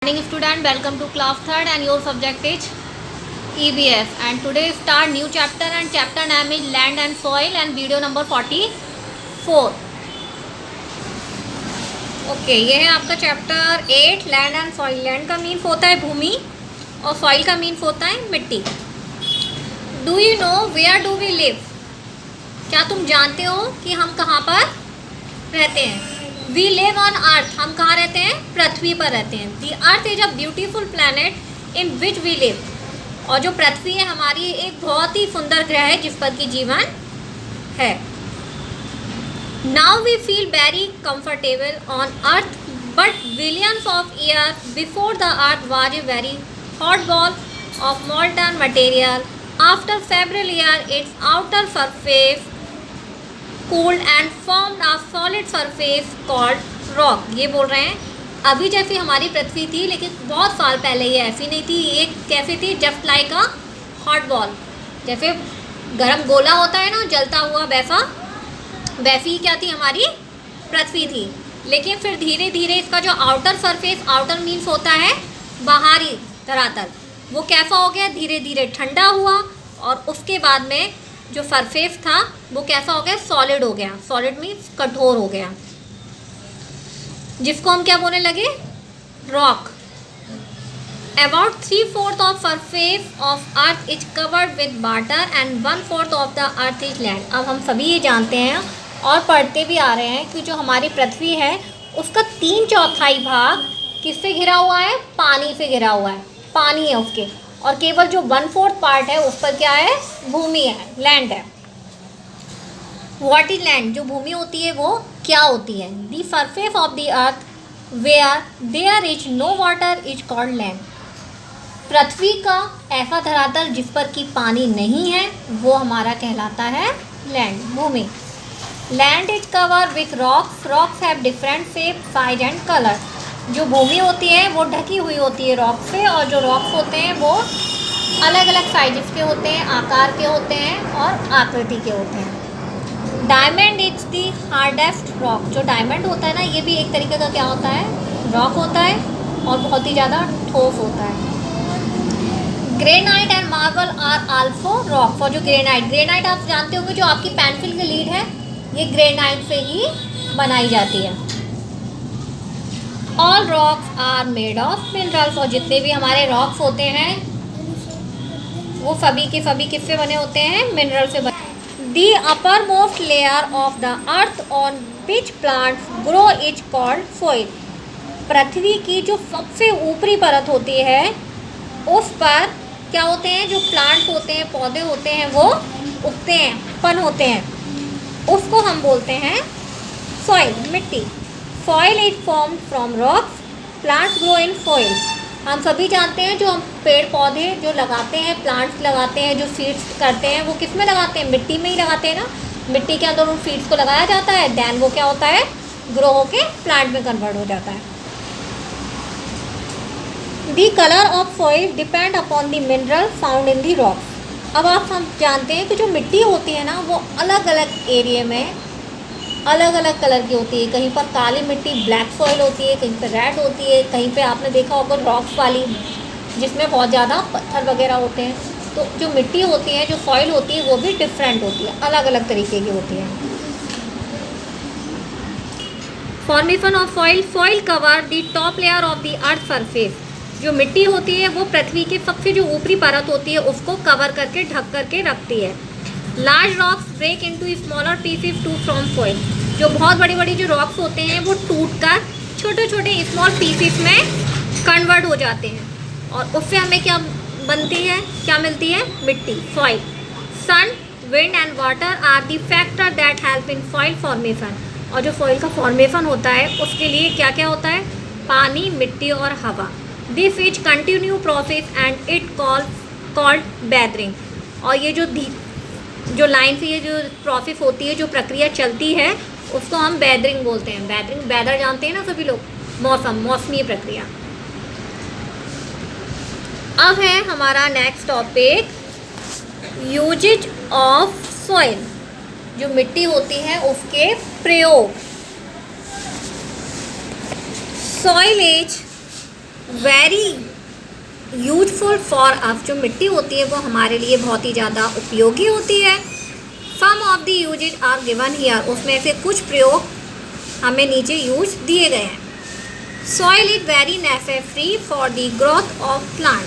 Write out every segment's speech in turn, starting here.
Morning student, welcome to class 3rd and your subject is EBS and today start new chapter and chapter name is land and soil and video number 44. Okay ये है आपका chapter 8 land and soil. Land का mean होता है भूमि और soil का mean होता है मिट्टी। Do you know where do we live? क्या तुम जानते हो कि हम कहाँ पर रहते हैं? वी लिव ऑन अर्थ, हम कहाँ रहते हैं? पृथ्वी पर रहते हैं। The earth is a beautiful planet in which we live. और जो पृथ्वी है हमारी एक बहुत ही सुंदर ग्रह है जिस पर कि जीवन है। Now we feel very comfortable on earth but billions of year before the earth was a very hot ball of molten material. After several years its outer surface cooled and formed a solid surface called rock। ये बोल रहे हैं अभी जैसी हमारी पृथ्वी थी लेकिन बहुत साल पहले ये ऐसी नहीं थी। ये कैसी थी? Just like a hot ball, जैसे गर्म गोला होता है ना जलता हुआ, वैसी क्या थी हमारी पृथ्वी थी। लेकिन फिर धीरे धीरे इसका जो आउटर सरफेस, आउटर मीन्स होता है बाहरी धरातल, वो कैसा हो गया? धीरे धीरे ठंडा हुआ और उसके बाद में जो सरफेस था वो कैसा हो गया? सॉलिड हो गया। सॉलिड मीन्स कठोर हो गया, जिसको हम क्या बोलने लगे? Rock. About 3/4 of surface of earth is covered with water and 1/4 of the earth is land. अब हम सभी ये जानते हैं और पढ़ते भी आ रहे हैं कि जो हमारी पृथ्वी है उसका 3/4 भाग किससे घिरा हुआ है? पानी से घिरा हुआ है, पानी है उसके। और केवल जो 1/4 पार्ट है उस पर क्या है? भूमि है, लैंड है। What is land? जो भूमि होती है वो क्या होती है? The surface of the earth where there is no water is called land. पृथ्वी का ऐसा धरातल जिस पर कि पानी नहीं है वो हमारा कहलाता है लैंड, भूमि। Land is cover with rocks. Rocks have different shape, size and colour. जो भूमि होती है वो ढकी हुई होती है रॉक से, और जो रॉक्स होते हैं वो अलग अलग साइज़ के होते हैं, आकार के होते हैं और आकृति के होते हैं। Diamond is the hardest rock. जो डायमंड होता है ना ये भी एक तरीके का क्या होता है? रॉक होता है और बहुत ही ज़्यादा ठोस होता है। Granite and marble are also rock. और जो ग्रेनाइट आप जानते होंगे जो आपकी पेंसिल की लीड है ये ग्रेनाइट से ही बनाई जाती है। All rocks are made of minerals. और जितने भी हमारे रॉक्स होते हैं वो सभी के सभी किससे बने होते हैं? मिनरल से बने। The upper most layer of the earth on which plants grow is called soil. पृथ्वी की जो सबसे ऊपरी परत होती है उस पर क्या होते हैं? जो प्लांट्स होते हैं, पौधे होते हैं, वो उगते हैं, फल होते हैं, उसको हम बोलते हैं सॉइल, मिट्टी। Soil is formed from rocks. Plants grow in soil. हम सभी जानते हैं जो हम पेड़ पौधे जो लगाते हैं, प्लांट्स लगाते हैं, जो सीड्स करते हैं वो किस में लगाते हैं? मिट्टी में ही लगाते हैं ना। मिट्टी के अंदर उन सीड्स को लगाया जाता है, देन वो क्या होता है? ग्रो होके प्लांट में कन्वर्ट हो जाता है। दी colour of soil depend upon the mineral found in the rocks. अब आप हम जानते हैं कि जो मिट्टी होती है ना वो अलग अलग एरिया में अलग अलग कलर की होती है। कहीं पर काली मिट्टी ब्लैक सॉइल होती है, कहीं पर रेड होती है, कहीं पे आपने देखा होगा रॉक्स वाली जिसमें बहुत ज़्यादा पत्थर वगैरह होते हैं। तो जो मिट्टी होती है, जो सॉइल होती है वो भी डिफरेंट होती है, अलग अलग तरीके की होती है। Formation of soil. Soil cover the top layer of the earth surface. जो मिट्टी होती है वो पृथ्वी के सबसे जो ऊपरी परत होती है उसको कवर करके ढक करके रखती है। Large rocks break into smaller pieces to from soil. जो बहुत बड़ी बड़ी जो रॉक्स होते हैं वो टूटकर छोटे छोटे स्मॉल पीसेस में कन्वर्ट हो जाते हैं और उससे हमें क्या बनती है, क्या मिलती है? मिट्टी, soil. Sun, wind and water are the factor that help in soil formation. और जो सॉइल का फॉर्मेशन होता है उसके लिए क्या क्या होता है? पानी, मिट्टी और हवा। This is continue process and it called weathering. और ये जो लाइन से ये जो प्रोसेस होती है, जो प्रक्रिया चलती है उसको हम वेदरिंग बोलते हैं। वेदरिंग, वेदर जानते हैं ना सभी लोग, मौसम, मौसमी प्रक्रिया। अब है हमारा next topic uses of soil. जो मिट्टी होती है उसके प्रयोग। Soil is very useful for us, जो मिट्टी होती है वो हमारे लिए बहुत ही ज़्यादा उपयोगी होती है। Some of the uses are given here, उसमें से कुछ प्रयोग हमें नीचे यूज दिए गए हैं। Soil is very necessary for the growth of plant,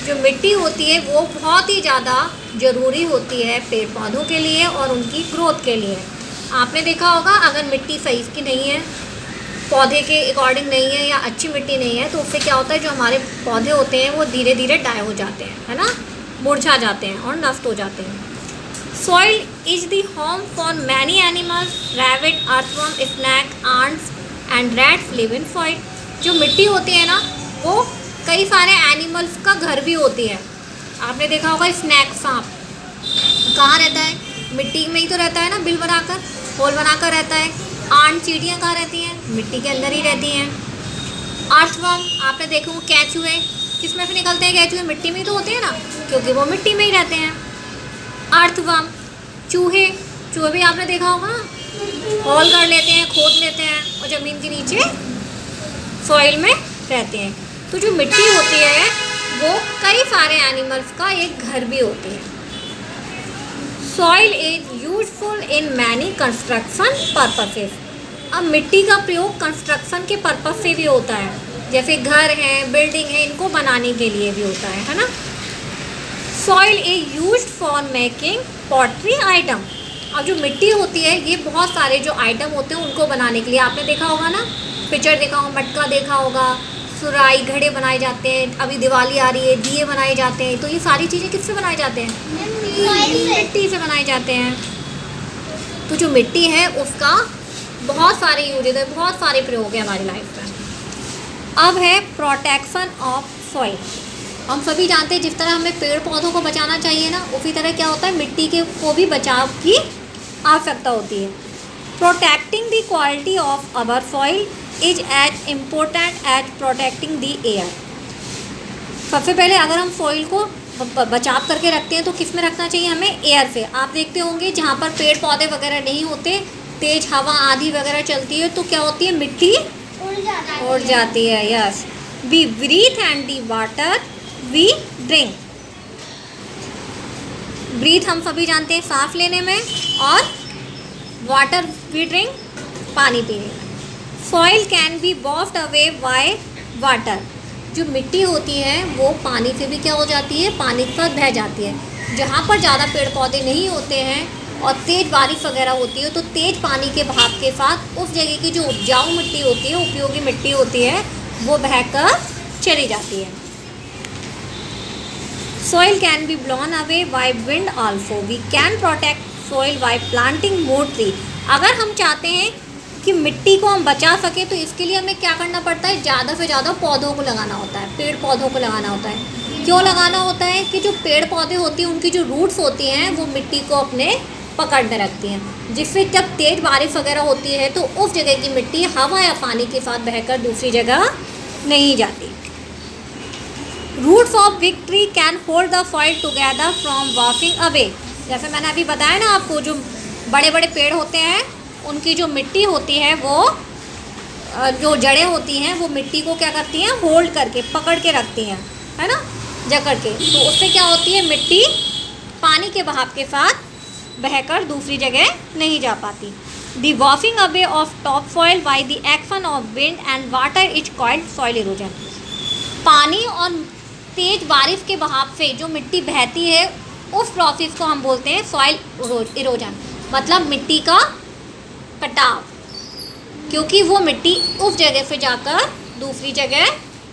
जो मिट्टी होती है वो बहुत ही ज़्यादा ज़रूरी होती है पेड़ पौधों के लिए और उनकी ग्रोथ के लिए। आपने देखा होगा अगर मिट्टी सही की नहीं है, पौधे के अकॉर्डिंग नहीं है या अच्छी मिट्टी नहीं है, तो उससे क्या होता है जो हमारे पौधे होते हैं वो धीरे धीरे डाई हो जाते हैं, है ना, मुरझा जाते हैं और नष्ट हो जाते हैं। Soil is the home for many animals, rabbit, earthworm, snake, ants and rats live in soil. जो मिट्टी होती है ना वो कई सारे एनिमल्स का घर भी होती है। आपने देखा होगा स्नैक, सांप कहाँ रहता है, मिट्टी में ही तो रहता है ना, बिल बनाकर, होल बनाकर रहता है। आंट, चींटियाँ कहाँ रहती हैं, मिट्टी के अंदर ही रहती हैं। अर्थवर्म आपने देखो, केंचुए किस में से निकलते हैं, केंचुए मिट्टी में ही तो होते हैं ना, क्योंकि वो मिट्टी में ही रहते हैं। अर्थवर्म, चूहे, चूहे भी आपने देखा होगा होल कर लेते हैं, खोद लेते हैं और ज़मीन के नीचे सॉइल में रहते हैं। तो जो मिट्टी होती है वो कई सारे एनिमल्स का एक घर भी होती है। Soil is useful in many construction purposes. अब मिट्टी का प्रयोग कंस्ट्रक्शन के पर्पस से भी होता है, जैसे घर है, बिल्डिंग है, इनको बनाने के लिए भी होता है ना। Soil is used for making pottery item. अब जो मिट्टी होती है ये बहुत सारे जो आइटम होते हैं उनको बनाने के लिए, आपने देखा होगा ना, पिक्चर देखा होगा, मटका देखा होगा, सुराई, घड़े बनाए जाते हैं, अभी दिवाली आ रही है, दिए बनाए जाते हैं, तो ये सारी चीज़ें किससे बनाए जाते हैं, मिट्टी से बनाए जाते हैं। तो जो मिट्टी है उसका बहुत सारे यूजेज है, बहुत सारे प्रयोग है हमारी लाइफ में। अब है प्रोटेक्शन ऑफ सॉइल। हम सभी जानते हैं जिस तरह हमें पेड़ पौधों को बचाना चाहिए ना, उसी तरह क्या होता है मिट्टी के को भी बचाव की आवश्यकता होती है। Protecting the quality of our soil is as important as protecting the air. सबसे पहले अगर हम सॉइल को बचाव करके रखते हैं तो किस में रखना चाहिए हमें, एयर से। आप देखते होंगे जहाँ पर पेड़ पौधे वगैरह नहीं होते, तेज हवा आंधी वगैरह चलती है तो क्या होती है, मिट्टी उड़ जाती है। Yes, we breathe and the water we drink. Breathe हम सभी जानते हैं सांस लेने में, और वाटर वी ड्रिंक पानी पीने में। Soil can be washed away by water. जो मिट्टी होती है वो पानी से भी क्या हो जाती है, पानी के साथ बह जाती है। जहाँ पर ज़्यादा पेड़ पौधे नहीं होते हैं और तेज़ बारिश वगैरह होती है तो तेज़ पानी के बहाव के साथ उस जगह की जो उपजाऊ मिट्टी होती है, उपयोगी मिट्टी होती है, वो बहकर चली जाती है। Soil can be blown away by wind also. We can protect soil by planting more tree. अगर हम चाहते हैं कि मिट्टी को हम बचा सकें तो इसके लिए हमें क्या करना पड़ता है, ज़्यादा से ज़्यादा पौधों को लगाना होता है, पेड़ पौधों को लगाना होता है। क्यों लगाना होता है कि जो पेड़ पौधे होती हैं उनकी जो रूट्स होती हैं वो मिट्टी को अपने पकड़ में रखती हैं, जिससे जब तेज़ बारिश वगैरह होती है तो उस जगह की मिट्टी हवा या पानी के साथ बहकर दूसरी जगह नहीं जाती। Roots of big tree can hold the soil together from washing away. जैसे मैंने अभी बताया ना आपको, जो बड़े बड़े पेड़ होते हैं उनकी जो मिट्टी होती है वो जो जड़ें होती हैं वो मिट्टी को क्या करती हैं, होल्ड करके पकड़ के रखती हैं, है ना, जकड़ के। तो उससे क्या होती है, मिट्टी पानी के बहाव के साथ बहकर दूसरी जगह नहीं जा पाती। The washing away of top soil by the action of wind and water is called soil erosion. पानी और तेज बारिश के बहाव से जो मिट्टी बहती है उस प्रोसेस को हम बोलते हैं सॉइल इरोजन, मतलब मिट्टी का कटाव, क्योंकि वो मिट्टी उस जगह से जाकर दूसरी जगह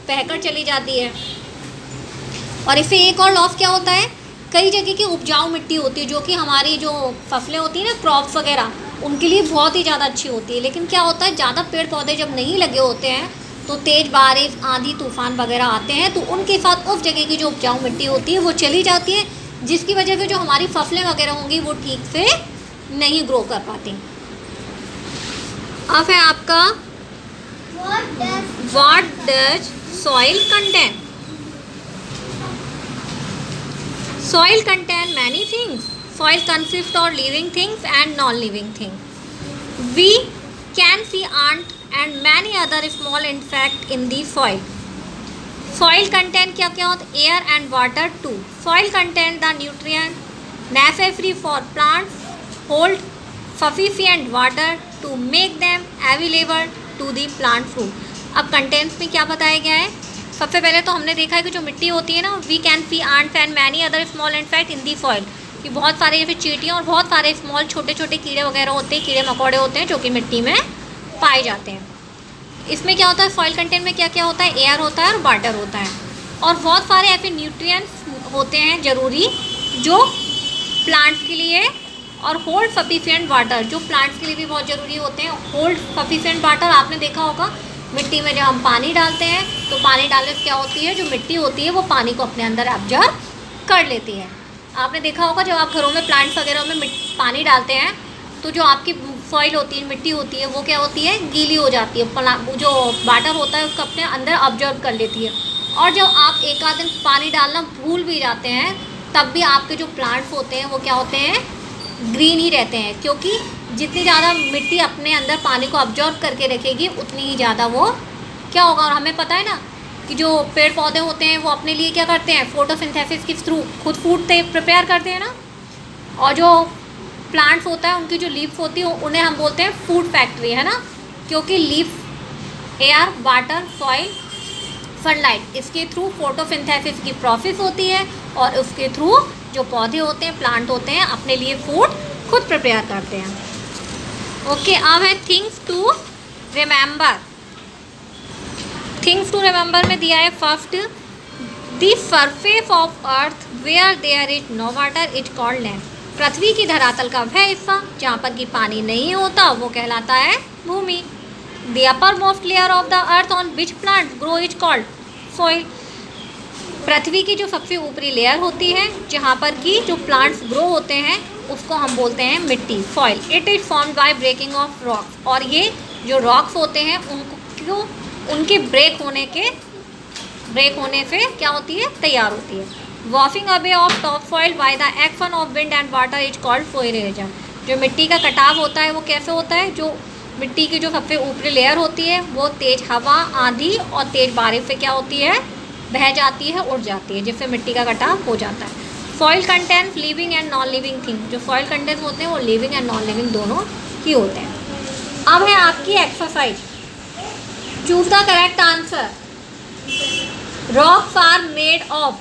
बहकर चली जाती है। और इससे एक और लॉस क्या होता है, कई जगह की उपजाऊ मिट्टी होती है जो कि हमारी जो फसलें होती हैं ना, क्रॉप्स वगैरह, उनके लिए बहुत ही ज़्यादा अच्छी होती है। लेकिन क्या होता है, ज़्यादा पेड़ पौधे जब नहीं लगे होते हैं तो तेज़ बारिश, आंधी, तूफान वगैरह आते हैं तो उनके साथ उस जगह की जो उपजाऊ मिट्टी होती है वो चली जाती है, जिसकी वजह से जो हमारी फसलें वगैरह होंगी वो ठीक से नहीं ग्रो कर पाती। अब है आपका what does soil contain. Soil contain many things. Soil consist of living things and non living things. We can see ant and many other small insects in the soil. Soil content क्या क्या होता है? Air and water too. Soil content the nutrient necessary for plants hold sufficient water to make them available to the plant fruit. अब contents में क्या बताया गया है? सबसे पहले तो हमने देखा है कि जो मिट्टी होती है ना, we can see ants and many other small insect in the soil, कि बहुत सारे जैसे चींटियाँ और बहुत सारे स्मॉल छोटे छोटे कीड़े वगैरह होते हैं, कीड़े मकोड़े होते हैं जो कि मिट्टी में पाए जाते हैं। इसमें क्या होता है? सॉइल कंटेंट में क्या क्या होता है? एयर होता है और वाटर होता है, और बहुत सारे ऐसे न्यूट्रिएंट्स होते हैं ज़रूरी जो प्लांट्स के लिए, और होल्ड सफिशिएंट वाटर जो प्लांट्स के लिए भी बहुत ज़रूरी होते हैं। होल्ड सफिशिएंट वाटर आपने देखा होगा मिट्टी में जब हम पानी डालते हैं तो पानी डालने से क्या होती है, जो मिट्टी होती है वो पानी को अपने अंदर ऑब्जर्व कर लेती है। आपने देखा होगा जब आप घरों में प्लांट्स वगैरह में पानी डालते हैं तो जो आपकी सॉइल होती है, मिट्टी होती है, वो क्या होती है? गीली हो जाती है, जो वाटर होता है उसको अपने अंदर ऑब्जर्व कर लेती है। और जब आप एक आध दिन पानी डालना भूल भी जाते हैं तब भी आपके जो प्लांट्स होते हैं वो क्या होते हैं? ग्रीन ही रहते हैं, क्योंकि जितनी ज़्यादा मिट्टी अपने अंदर पानी को ऑब्जर्व करके रखेगी उतनी ही ज़्यादा वो क्या होगा। और हमें पता है ना कि जो पेड़ पौधे होते हैं वो अपने लिए क्या करते हैं? फोटोसिंथेसिस के थ्रू खुद फूड प्रिपेयर करते हैं ना। और जो प्लांट्स होता है उनकी जो लीव्स होती है उन्हें हम बोलते हैं फूड फैक्ट्री, है ना, क्योंकि leaf, air, water, soil, sunlight, इसके थ्रू फोटोसिंथेसिस की प्रोसेस होती है और उसके थ्रू जो पौधे होते हैं, प्लांट होते हैं, अपने लिए फूड खुद प्रिपेयर करते हैं। ओके, अब है things to remember. Things to remember में दिया है first, the surface of earth where there is no water is called land. पृथ्वी की धरातल का वह हिस्सा जहाँ पर कि पानी नहीं होता वो कहलाता है भूमि। The upper most layer of the earth on which plant grow is called soil. पृथ्वी की जो सबसे ऊपरी लेयर होती है जहाँ पर कि जो प्लांट्स ग्रो होते हैं उसको हम बोलते हैं मिट्टी, soil. It is formed by breaking of rocks, और ये जो रॉक्स होते हैं उनको उनके ब्रेक होने से क्या होती है? तैयार होती है। Washing away of top soil by the action of wind and water is called soil erosion. जो मिट्टी का कटाव होता है वो कैसे होता है? जो मिट्टी की जो सबसे ऊपरी लेयर होती है वो तेज़ हवा, आंधी और तेज़ बारिश से क्या होती है? बह जाती है, उड़ जाती है, जिससे मिट्टी का कटाव हो जाता है। Soil contents living and non living thing. जो सॉइल कंटेंट्स होते हैं वो लिविंग एंड नॉन लिविंग दोनों ही होते हैं। अब है आपकी exercise, choose the correct answer. Rocks are made of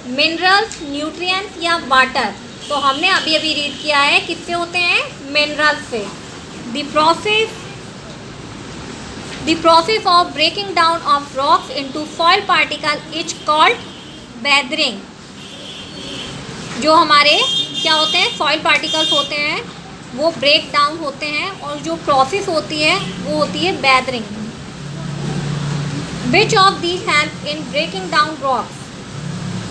minerals, nutrients या वाटर। तो हमने अभी अभी रीड किया है किससे होते हैं? मिनरल्स से। The process of breaking down of rocks into soil particle is called weathering। जो हमारे क्या होते हैं? सॉइल पार्टिकल्स होते हैं वो ब्रेक डाउन होते हैं, और जो प्रोसेस होती है वो होती है weathering। Which of these help in breaking down rocks?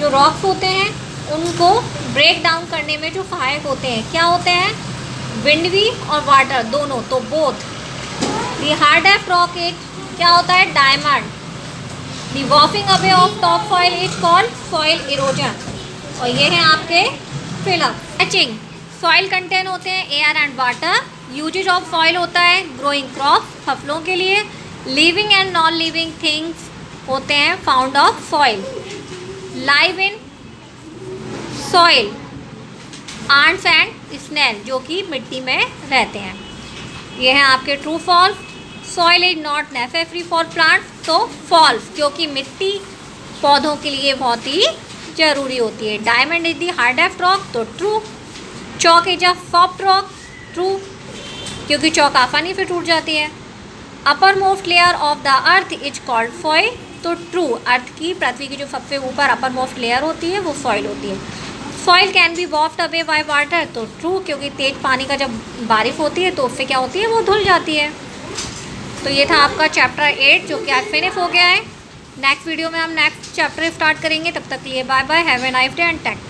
जो रॉक्स होते हैं उनको ब्रेक डाउन करने में जो सहायक होते हैं क्या होते हैं? विंड भी और वाटर दोनों, तो both. The hardest rock is क्या होता है? Diamond. The washing away of top soil is called soil erosion. और ये हैं आपके फिलअप। मैचिंग, सॉइल कंटेन होते हैं air and water. Uses of soil होता है ग्रोइंग क्रॉप, फसलों के लिए। Living and non living things होते हैं found of soil. Live in soil, ants and snail जो कि मिट्टी में रहते हैं। ये हैं आपके true false. Soil is not necessary for plants, तो फॉल्स, क्योंकि मिट्टी पौधों के लिए बहुत ही ज़रूरी होती है। Diamond is the hardest rock, तो true. Chalk is a soft rock, true, क्योंकि चौक आसानी से टूट जाती है। Upper most layer of the earth is called soil, तो ट्रू। अर्थ की, पृथ्वी की जो सबसे ऊपर अपर मोस्ट लेयर होती है वो सॉइल होती है। Soil can be washed away by water, तो ट्रू, क्योंकि तेज पानी का जब बारिश होती है तो उससे क्या होती है? वो धुल जाती है। तो ये था आपका चैप्टर 8 जो कि आज फिनिश हो गया है। नेक्स्ट वीडियो में हम नेक्स्ट चैप्टर स्टार्ट करेंगे। तब तक के लिए bye bye, have a nice day and take care.